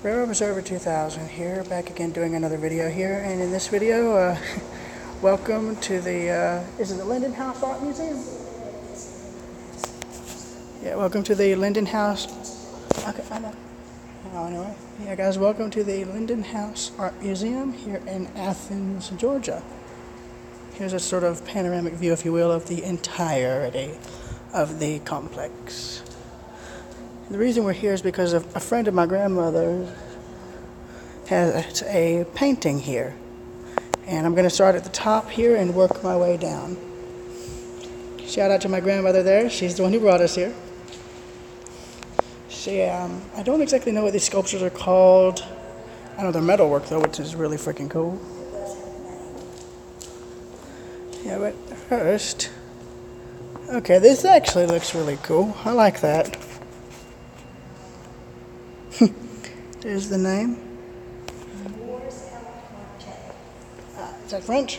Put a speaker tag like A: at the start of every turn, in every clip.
A: Railroad Observer 2000 here, back again doing another video here, and in this video, welcome to the, is it the Lyndon House Art Museum? Yeah, welcome to the Lyndon House, okay, I know. Oh, anyway, yeah guys, welcome to the Lyndon House Art Museum here in Athens, Georgia. Here's a sort of panoramic view, if you will, of the entirety of the complex. The reason we're here is because a friend of my grandmother's has a painting here. And I'm going to start at the top here and work my way down. Shout out to my grandmother there. She's the one who brought us here. She, I don't exactly know what these sculptures are called. I know they're metalwork though, which is really freaking cool. Yeah, but first, okay, this actually looks really cool. I like that. There's the name. Is that French?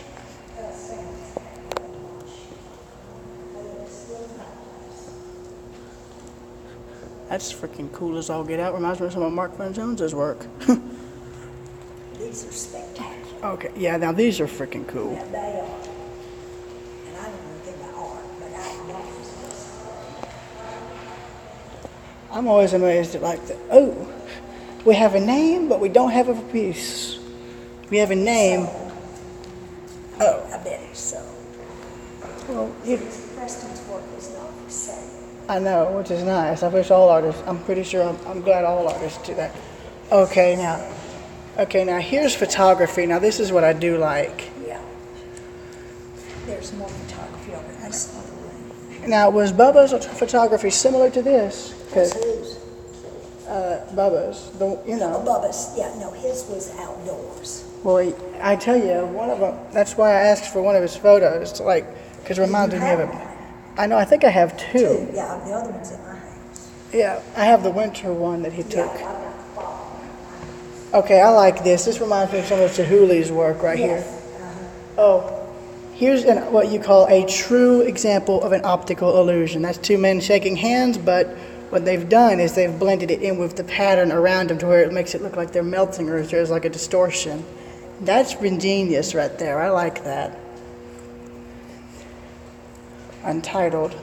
A: That's freaking cool as all get out. Reminds me of some of Mark Van Jones's work.
B: These are spectacular.
A: Okay, yeah, now these are freaking cool.
B: Yeah, they are. And I don't know anything about art, but I know this.
A: I'm always amazed at like the, oh, we have a name, but we don't have a piece. We have a name. Oh.
B: I bet it's so.
A: Well,
B: Preston's work is not for sale.
A: I know, which is nice. I wish all artists, I'm pretty sure, I'm glad all artists do that. Okay, now here's photography. Now this is what I do like.
B: Yeah. There's more photography over this other room.
A: Now, was Bubba's photography similar to this?
B: Whose?
A: Bubba's, you know.
B: Bubba's, yeah, no, his was outdoors.
A: Well, I tell you, one of them, that's why I asked for one of his photos, like, because it reminded me of it. I know, I think I have two.
B: Yeah, the other one's in my house.
A: Yeah, I have the winter one that he took.
B: Yeah, I got the fall.
A: Okay, I like this. This reminds me of some of Chihuli's work right here. Oh, here's what you call a true example of an optical illusion. That's two men shaking hands, but what they've done is they've blended it in with the pattern around them to where it makes it look like they're melting or there's like a distortion. That's ingenious right there. I like that. Untitled.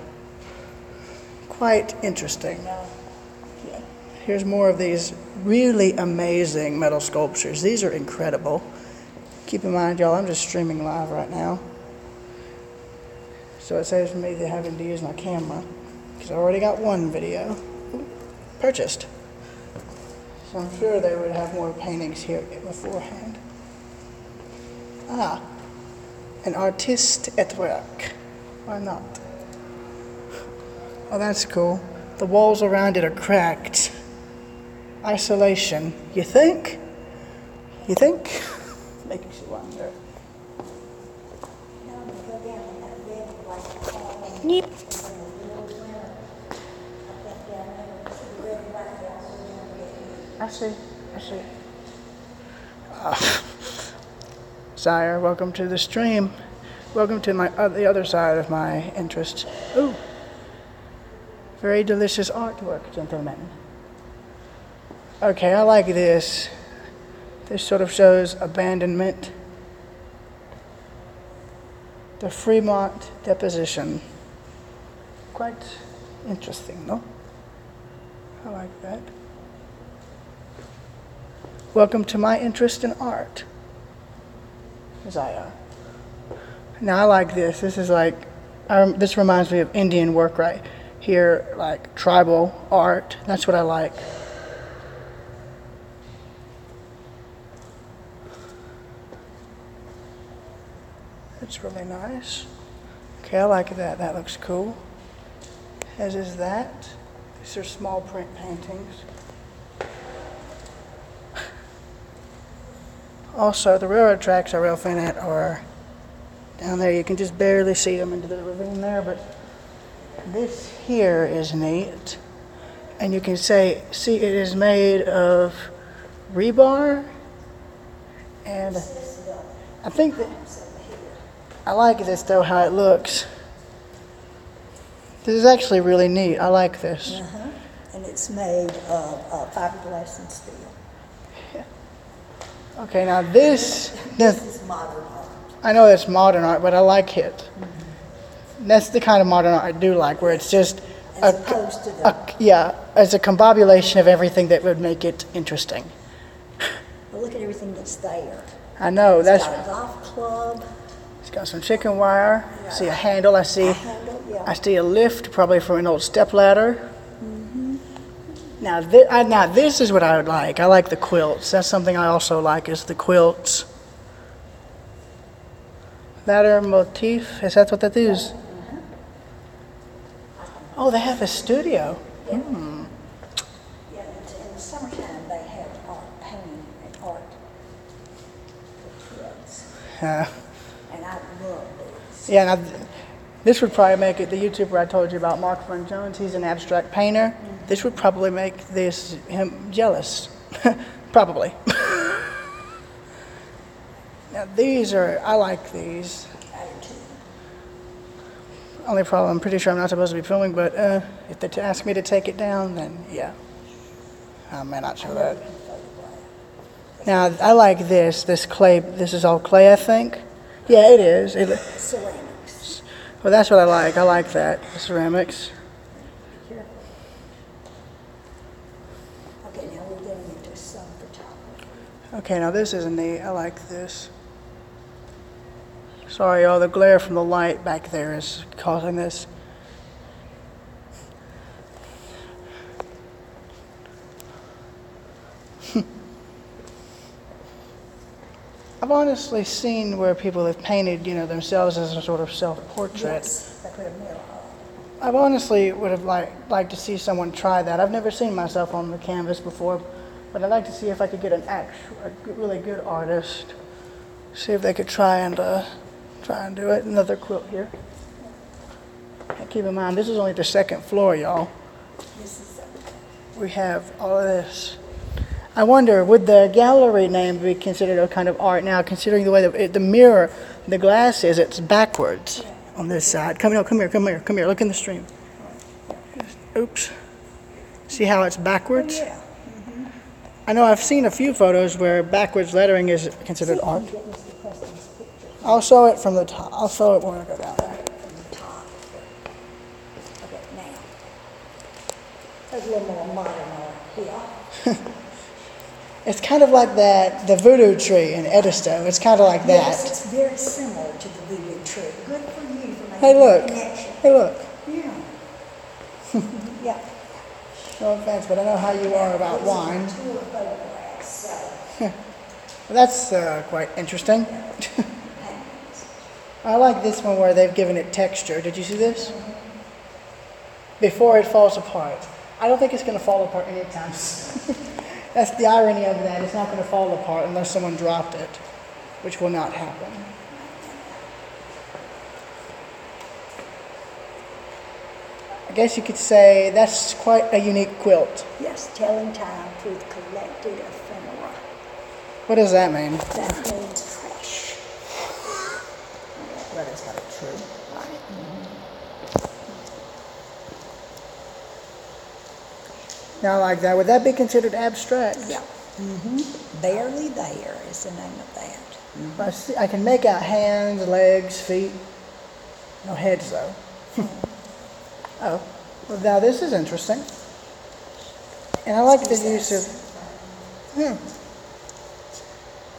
A: Quite interesting. Yeah. Here's more of these really amazing metal sculptures. These are incredible. Keep in mind, y'all, I'm just streaming live right now. So it saves me having to use my camera, because I already got one video purchased. So I'm sure they would have more paintings here beforehand. Ah, an artiste at work. Why not? Oh, that's cool. The walls around it are cracked. Isolation. You think? You think? Makes you wonder. Yep. I see. Sire, welcome to the stream. Welcome to the other side of my interest. Ooh. Very delicious artwork, gentlemen. Okay, I like this. This sort of shows abandonment. The Fremont Deposition. Quite interesting, no? I like that. Welcome to my interest in art. Isaiah. Now I like this. This is like, this reminds me of Indian work right here, like tribal art. That's what I like. That's really nice. Okay, I like that. That looks cool. As is that. These are small print paintings. Also, the railroad tracks are real finite, or down there you can just barely see them into the ravine there, but this here is neat. And you can see it is made of rebar, and I think that I like this though, how it looks. This is actually really neat. I like this.
B: And it's made of fiberglass and steel.
A: Okay, now this
B: is modern art.
A: I know it's modern art, but I like it. That's the kind of modern art I do like, where it's just
B: As opposed to the,
A: yeah, as a combobulation of everything that would make it interesting.
B: well, look at everything that's there.
A: I know,
B: It's
A: that's,
B: got a golf club,
A: it's got some chicken wire, I see a handle, I see,
B: a handle, yeah.
A: I see a lift, probably from an old step ladder. Now, now this is what I would like. I like the quilts. That's something I also like, is the quilts. Ladder motif, is that what that is? Oh, they have a studio.
B: Yeah, in the summertime, they have art, painting and art for kids.
A: Uh,
B: And I love these.
A: yeah, now, this would probably make it, the YouTuber I told you about, Mark Fern Jones, he's an abstract painter. This would probably make him jealous. Probably. Now these are, I like these.
B: I do too.
A: Only problem, I'm pretty sure I'm not supposed to be filming, but if they ask me to take it down, then yeah. I may not show that. Now, I like this clay, this is all clay, I think. Yeah, it is.
B: Ceramics.
A: Well, that's what I like that, the ceramics.
B: Here. Okay, now we're getting into some photography.
A: Okay, now this is neat, I like this. Sorry, all the glare from the light back there is causing this. I've honestly seen where people have painted, themselves as a sort of self-portrait.
B: Yes, they put a mirror up.
A: I've honestly would have liked to see someone try that. I've never seen myself on the canvas before, but I'd like to see if I could get a really good artist, see if they could try and do it. Another quilt here. And keep in mind, this is only the second floor, y'all.
B: This is
A: We have all of this. I wonder, would the gallery name be considered a kind of art now, considering the way the mirror, the glass is, it's backwards on this side. Come here, look in the stream. Oops. See how it's backwards?
B: yeah.
A: I know I've seen a few photos where backwards lettering is considered art.
B: Get Mr. Preston's picture
A: I'll show it from the top. I'll show it when I go down there.
B: from the top. Okay, now. There's a little more modern art here.
A: It's kind of like the voodoo tree in Edisto. It's kind of like
B: Yes,
A: that.
B: it's very similar to the voodoo tree. Good for you for making
A: Hey, look.
B: that connection.
A: Hey, look.
B: Yeah. Yeah.
A: No offense, but I know how you are about wine.
B: Tour photographs, so.
A: That's quite interesting. I like this one where they've given it texture. Did you see this? Before it falls apart. I don't think it's going to fall apart anytime soon. That's the irony of that. It's not going to fall apart unless someone dropped it, which will not happen. I guess you could say that's quite a unique quilt.
B: Yes, telling time through the collected ephemera.
A: What does that mean?
B: That means fresh.
A: That is kind of true. Now, like that, would that be considered abstract?
B: Yeah. Barely There is the name of that.
A: I can make out hands, legs, feet. No heads, though. Oh, well, now this is interesting. And I like the use of...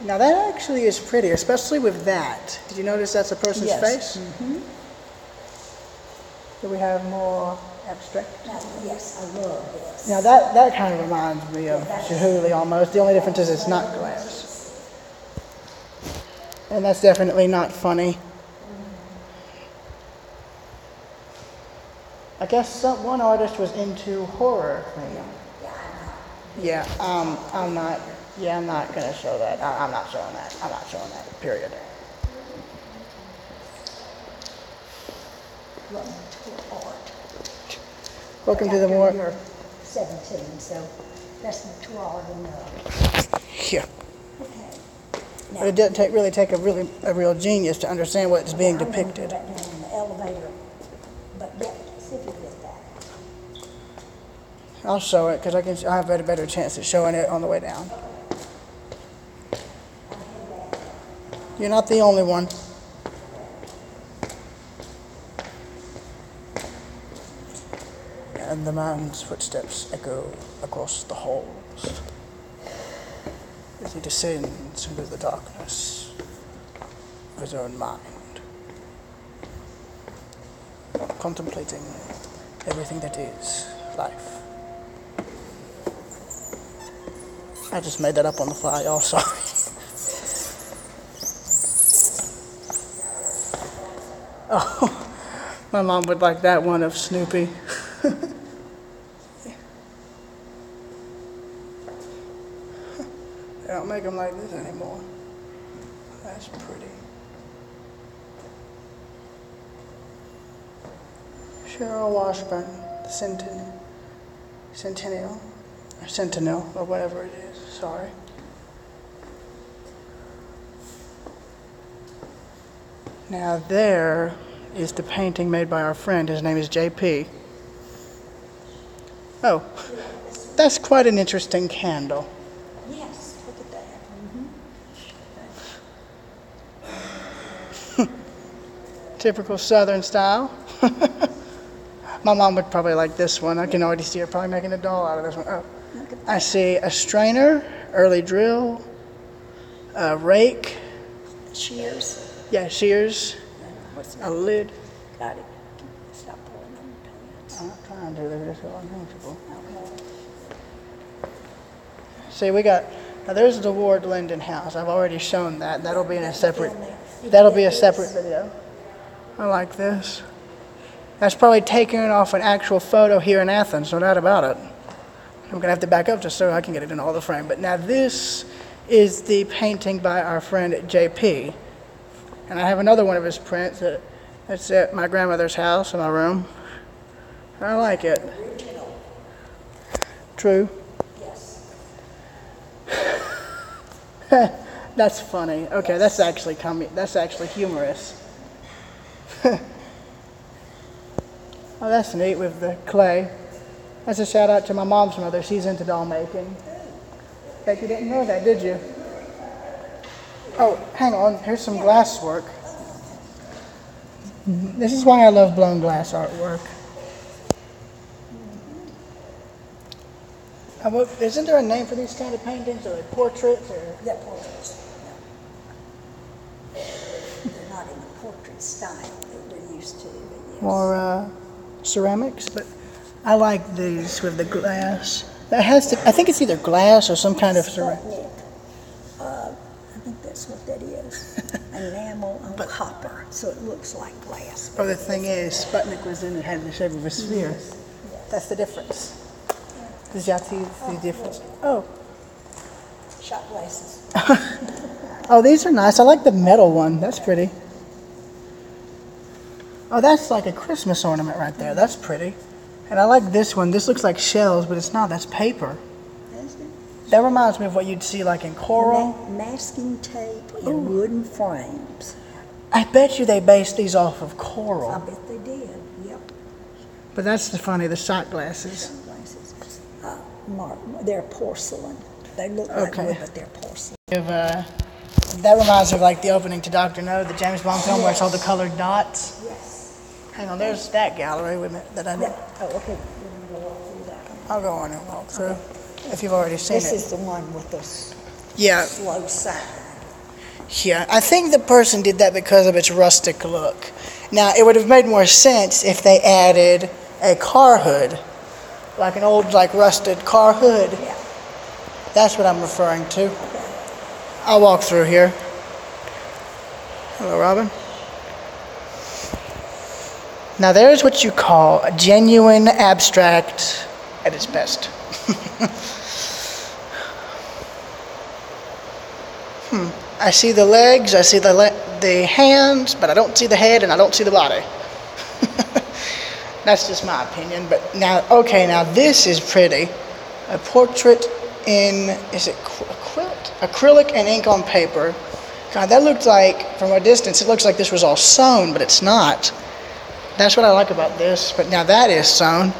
A: Now that actually is pretty, especially with that. Did you notice that's a person's face? Do we have more abstract?
B: Now, yes, I love this.
A: Now that kind of reminds me of Chihuly almost. The only difference is it's not glass. And that's definitely not funny. I guess one artist was into horror, maybe. Yeah, I'm not. Yeah, I'm not gonna show that. I'm not showing that. I'm not showing that. Period.
B: Love mature art.
A: Welcome to the more.
B: You're 17, so that's mature art enough.
A: Yeah.
B: Okay.
A: But it doesn't really take a real genius to understand what's being
B: I'm gonna
A: depicted.
B: go back down in the elevator, but yeah, see if you get that.
A: I'll show it because I have a better chance of showing it on the way down. You're not the only one. And the man's footsteps echo across the halls as he descends into the darkness of his own mind, contemplating everything that is life. I just made that up on the fly, y'all, sorry. Oh, my mom would like that one of Snoopy. They don't make them like this anymore. That's pretty. Cheryl Washburn, the Centennial, or whatever it is, sorry. Now there is the painting made by our friend. His name is JP. Oh, that's quite an interesting candle.
B: Yes, look at that.
A: Typical Southern style. My mom would probably like this one. I can already see her probably making a doll out of this one. Oh, I see a strainer, early drill, a rake.
B: Shears.
A: Yeah, shears,
B: What's
A: a
B: that?
A: lid.
B: Got it. Stop pulling on the pants.
A: I'm not trying to, they're just so uncomfortable.
B: Okay.
A: See, we got, now there's the Ward Lyndon house. I've already shown that. That'll be in a separate, that'll be a separate video. I like this. That's probably taken off an actual photo here in Athens, no doubt about it. I'm gonna have to back up just so I can get it in all the frame. But now this is the painting by our friend JP. And I have another one of his prints that's at my grandmother's house in my room. I like it.
B: Original.
A: True.
B: Yes.
A: That's funny. Okay, that's actually humorous. Oh, that's neat with the clay. That's a shout out to my mom's mother. She's into doll making. Bet you didn't know that, did you? Oh, hang on. Here's some glass work. This is why I love blown glass artwork. Isn't there a name for these kind of paintings? Are they portraits or?
B: Yeah, portraits. No. They're not in the portrait style that we're used to, but yes.
A: More ceramics, but I like these with the glass. That has to, I think it's either glass or some kind of ceramic.
B: Sputnik. I think that's what that is. Enamel on copper, so it looks like glass.
A: Oh, the thing is, Sputnik was in it, had the shape of a sphere.
B: Yes.
A: That's the difference. Does y'all see the difference? Oh.
B: Shot glasses.
A: Oh, these are nice. I like the metal one. That's pretty. Oh, that's like a Christmas ornament right there. That's pretty. And I like this one. This looks like shells, but it's not. That's paper.
B: Is it?
A: That reminds me of what you'd see like in coral.
B: Masking tape in wooden frames.
A: I bet you they based these off of
B: I
A: coral.
B: bet they did. Yep.
A: But that's the funny, the shot glasses.
B: Sunglasses. They're porcelain. They look like
A: Okay.
B: wood, but they're porcelain.
A: That reminds me of like the opening to Dr. No, the James Bond film where it's all the colored dots.
B: Yes.
A: Hang on, there's that gallery with it that I know.
B: Oh, okay. We're going to go walk through that one.
A: I'll go on and walk through if you've already seen
B: This
A: it.
B: is the one with the
A: Yeah,
B: slow side.
A: yeah. I think the person did that because of its rustic look. Now, it would have made more sense if they added a car hood, like an old, like rusted car hood.
B: Yeah.
A: That's what I'm referring to. I'll walk through here. Hello, Robin. Now, there's what you call a genuine abstract at its best. I see the legs, I see the hands, but I don't see the head and I don't see the body. That's just my opinion. But now, okay, now this is pretty. A portrait in, is it acrylic and ink on paper. God, that looked like, from a distance, it looks like this was all sewn, but it's not. That's what I like about this, but now that is sewn.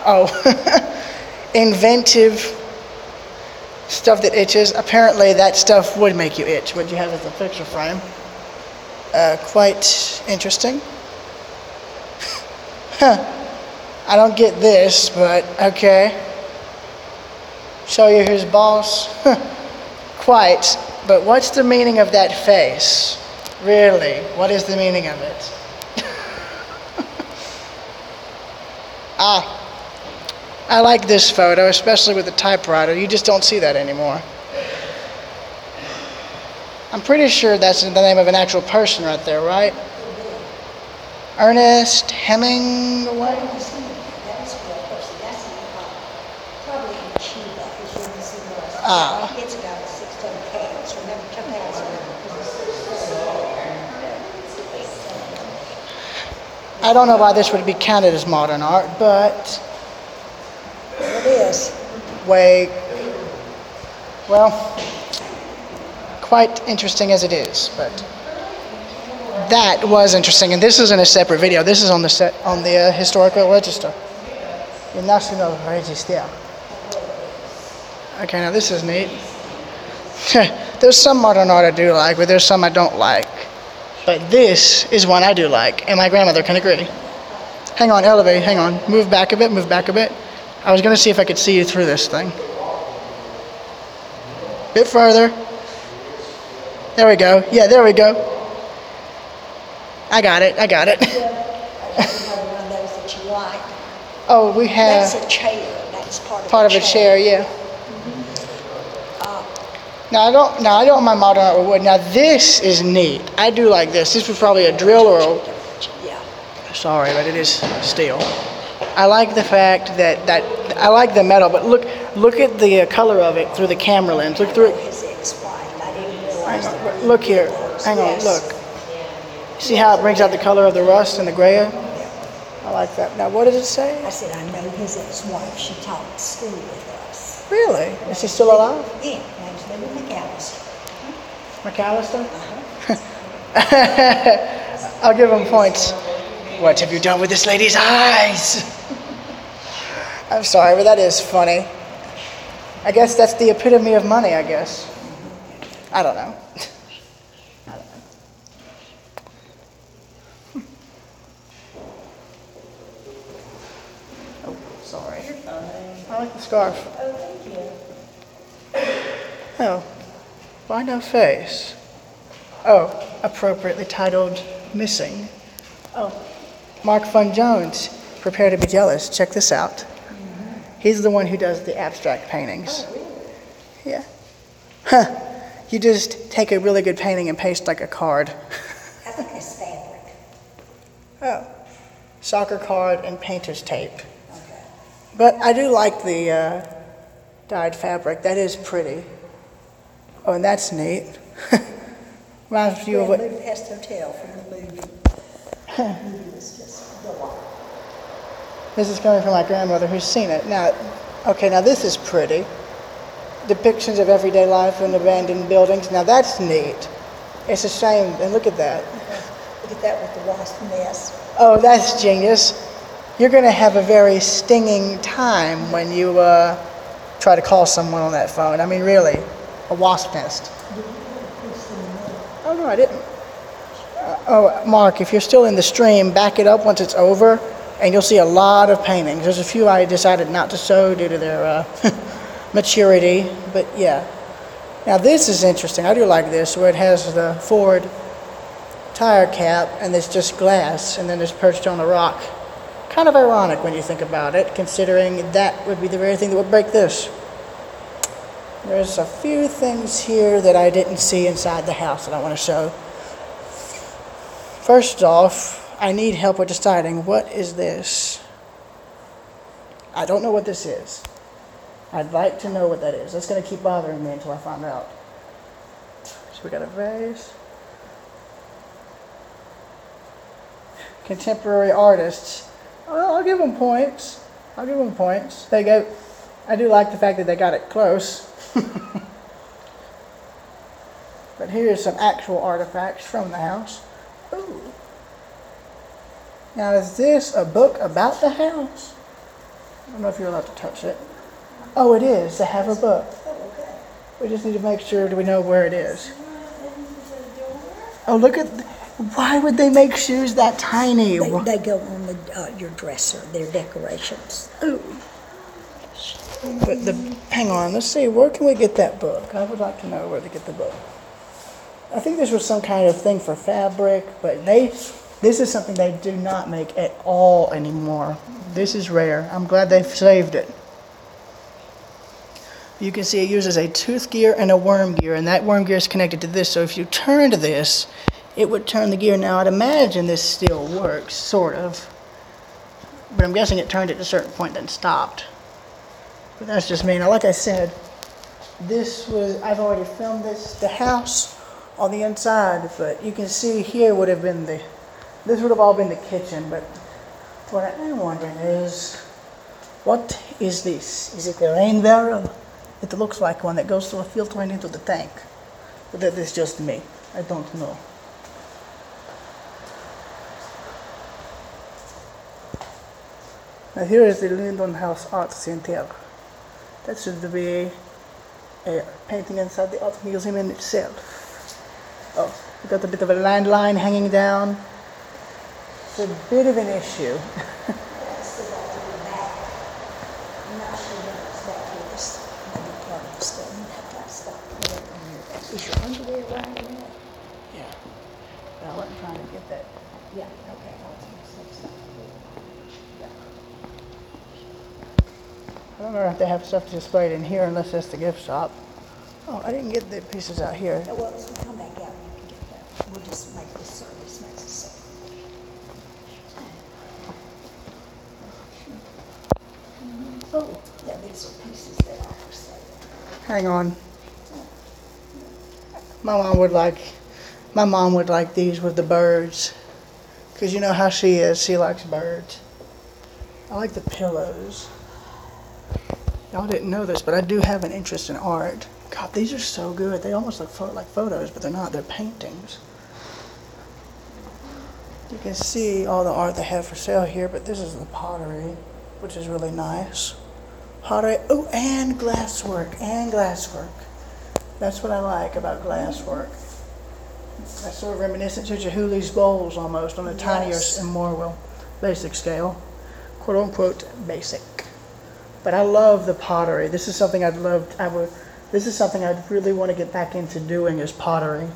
A: Oh, inventive Stuff that itches. Apparently that stuff would make you itch. What you have as a picture frame. Quite interesting. Huh. I don't get this, but okay. Show you his boss. Quite. But what's the meaning of that face? Really? What is the meaning of it? I like this photo, especially with the typewriter. You just don't see that anymore. I'm pretty sure that's the name of an actual person right there, right? Ernest Hemingway?
B: It's about 16 pounds. Remember, 2,000.
A: I don't know why this would be counted as modern art, but
B: It is.
A: well, quite interesting as it is, but that was interesting. And this is in a separate video. This is on the historical register, the National Register. Okay, now this is neat. There's some modern art I do like, but there's some I don't like. But this is one I do like, and my grandmother can agree. Hang on, elevate, hang on. Move back a bit, move back a bit. I was gonna see if I could see you through this thing. Bit further. There we go. Yeah, there we go. I got it, I got it.
B: Another one of those that you like.
A: Oh, we have
B: That's a chair. That's
A: part of a chair, yeah. Now I don't want my modern art with wood. Now this is neat. I do like this. This was probably a drill or a,
B: Yeah.
A: sorry, but it is steel. I like the fact that I like the metal, but look at the color of it through the camera lens. Look through it.
B: His ex-wife. I didn't realize that.
A: Look here. Hang on, look. See how it brings out the color of the rust and the gray? I like that. Now what does it say?
B: I said, I know his ex-wife. She taught school with us.
A: Really? Is she still alive?
B: Yeah, name's Lyndon McAllister.
A: McAllister? I'll give him points. What have you done with this lady's eyes? I'm sorry, but that is funny. I guess that's the epitome of money, I guess. I don't know. Oh, sorry. I like the scarf.
B: Oh, thank you.
A: Oh, why no face? Oh, appropriately titled Missing. Oh, Mark Fun Jones, Prepare to be Jealous. Check this out. He's the one who does the abstract paintings.
B: Oh, really?
A: Yeah. Huh. You just take a really good painting and paste like a card.
B: I think it's fabric.
A: Oh, soccer card and painter's tape.
B: Okay.
A: But I do like the dyed fabric. That is pretty. Oh, and that's neat. Reminds you of what...
B: Budapest Hotel from the movie. The movie was just delightful.
A: This is coming from my grandmother who's seen it. Now, okay, now this is pretty. Depictions of everyday life in abandoned buildings. Now that's neat. It's a shame, and look at that.
B: Look at that with the wasp nest.
A: Oh, that's genius. You're going to have a very stinging time when you try to call someone on that phone. I mean, really, a wasp nest. Oh, no, I didn't. Oh, Mark, if you're still in the stream, back it up once it's over, and you'll see a lot of paintings. There's a few I decided not to show due to their maturity, but yeah. Now this is interesting. I do like this, where it has the Ford tire cap, and it's just glass, and then it's perched on a rock. Kind of ironic when you think about it, considering that would be the very thing that would break this. There's a few things here that I didn't see inside the house that I want to show. First off, I need help with deciding what is this. I don't know what this is. I'd like to know what that is. That's going to keep bothering me until I find out. So we got a vase. Contemporary artists. Well, I'll give them points. I'll give them points. I do like the fact that they got it close. But here's some actual artifacts from the house. Ooh. Now, is this a book about the house? I don't know if you're allowed to touch it. Oh, it is. They have a book.
B: Oh, okay.
A: We just need to make sure we know where it is. Oh, look at, why would they make shoes that tiny?
B: They go on your dresser, they're decorations.
A: Ooh. But hang on, let's see, where can we get that book? I would like to know where to get the book. I think this was some kind of thing for fabric, but this is something they do not make at all anymore. This is rare. I'm glad they've saved it. You can see it uses a tooth gear and a worm gear, and that worm gear is connected to this, so if you turned this, it would turn the gear. Now, I'd imagine this still works, sort of. But I'm guessing it turned it to a certain point, then stopped. But that's just me. Now, like I said, I've already filmed the house on the inside, but you can see here would have been this would have all been the kitchen, but what I am wondering is, what is this? Is it a rain barrel? It looks like one that goes through a filter and into the tank. But that is just me. I don't know. Now here is the Lyndon House Art Center. That should be a painting inside the art museum in itself. Oh, we got a bit of a landline hanging down. It's a bit of an issue.
B: Is your underwear right in there?
A: Yeah. But I wasn't trying to get that.
B: Yeah, okay.
A: I don't know if they have stuff displayed in here unless that's the gift shop. Oh, I didn't get the pieces out here.
B: Well, as we come back out, you can get that. We'll just make this service makes it safe.
A: Oh,
B: Yeah, these are pieces that are for sale.
A: hang on. My mom would like these with the birds. Because you know how she is. She likes birds. I like the pillows. Y'all didn't know this, but I do have an interest in art. God, these are so good. They almost look like photos, but they're not. They're paintings. You can see all the art they have for sale here, but this is the pottery, which is really nice. Pottery, oh, and glasswork, That's what I like about glasswork. That's sort of reminiscent to Chihuly's bowls almost, on a tinier and more, basic scale. Quote unquote, basic. But I love the pottery. This is something this is something I'd really want to get back into doing, is pottery.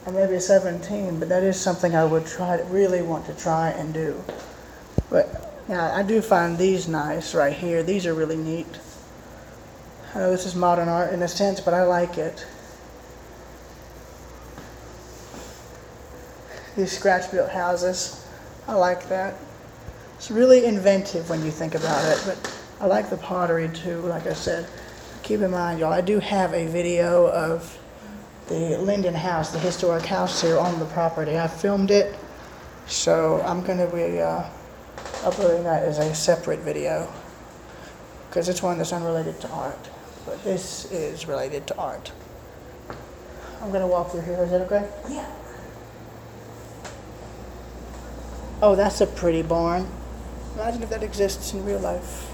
A: I may be 17, but that is something I would really want to try and do. But yeah, I do find these nice right here. These are really neat. I know this is modern art in a sense, but I like it. These scratch-built houses, I like that. It's really inventive when you think about it, but I like the pottery too, like I said. Keep in mind, y'all, I do have a video of the Lyndon house, the historic house here on the property. I filmed it, so I'm going to be uploading that as a separate video, because it's one that's unrelated to art, but this is related to art. I'm going to walk through here, is that okay?
B: Yeah.
A: Oh, that's a pretty barn. Imagine if that exists in real life.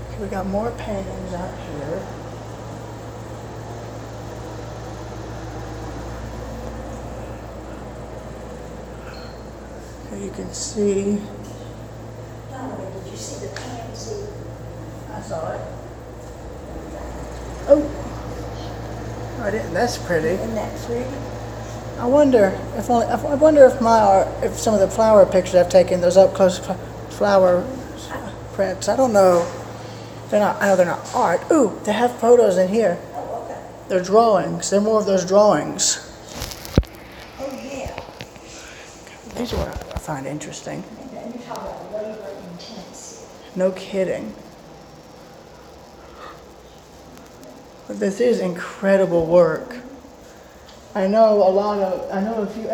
A: Okay, we got more paintings out here. Here you can see.
B: Donovan, did you see the pansy?
A: I saw it. Oh, I didn't. That's pretty.
B: Isn't that pretty?
A: I wonder if if some of the flower pictures I've taken, those up close flower prints. I don't know. They're not. I know they're not art. Ooh, they have photos in here.
B: Oh, okay.
A: They're drawings. They're more of those drawings.
B: Oh, yeah.
A: These are what I find interesting.
B: And you talk about labor intensive.
A: No kidding. But this is incredible work. I know a few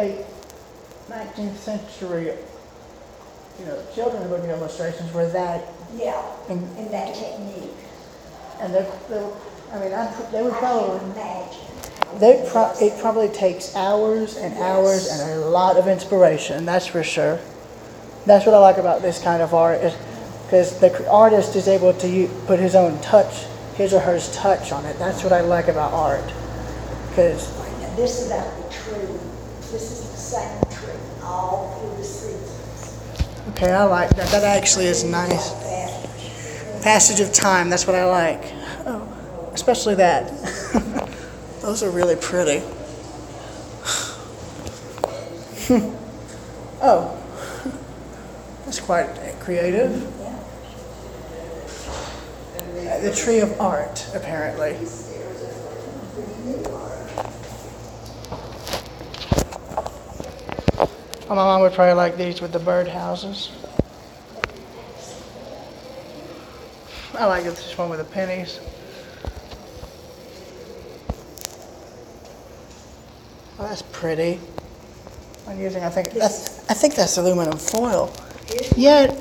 A: 19th century, children's book illustrations were that.
B: Yeah, in that technique.
A: And they would probably,
B: Imagine.
A: it probably takes hours and hours and a lot of inspiration, that's for sure. That's what I like about this kind of art, is because the artist is able to put his own touch his or hers touch on it. That's what I like about art. Because,
B: Now, this is about the tree. This is the same tree all through the seasons.
A: okay, I like that. That actually is nice. Passage of time, that's what I like. Oh, especially that. Those are really pretty. Oh, that's quite creative. The tree of art, apparently. Oh, my mom would probably like these with the bird houses. I like this one with the pennies. Oh, that's pretty. I'm using, I think that's aluminum foil. Yeah,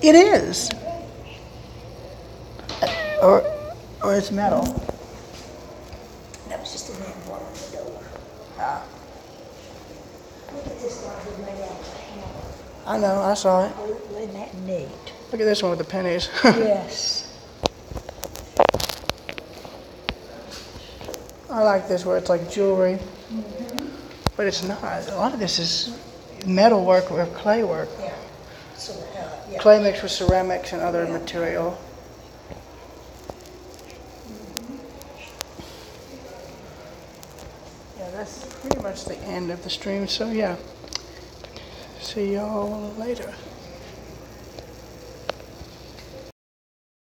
A: it is. Or it's metal.
B: That was just a man blowing the door.
A: Ah,
B: Look at this one we made out of hammer.
A: I know, I saw it.
B: Oh, isn't that neat?
A: Look at this one with the pennies.
B: Yes.
A: I like this where it's like jewelry. But it's not. A lot of this is metal work or clay work.
B: Yeah. So, yeah.
A: Clay mixed with ceramics and other material. Yeah, that's pretty much the end of the stream. So yeah, see y'all later.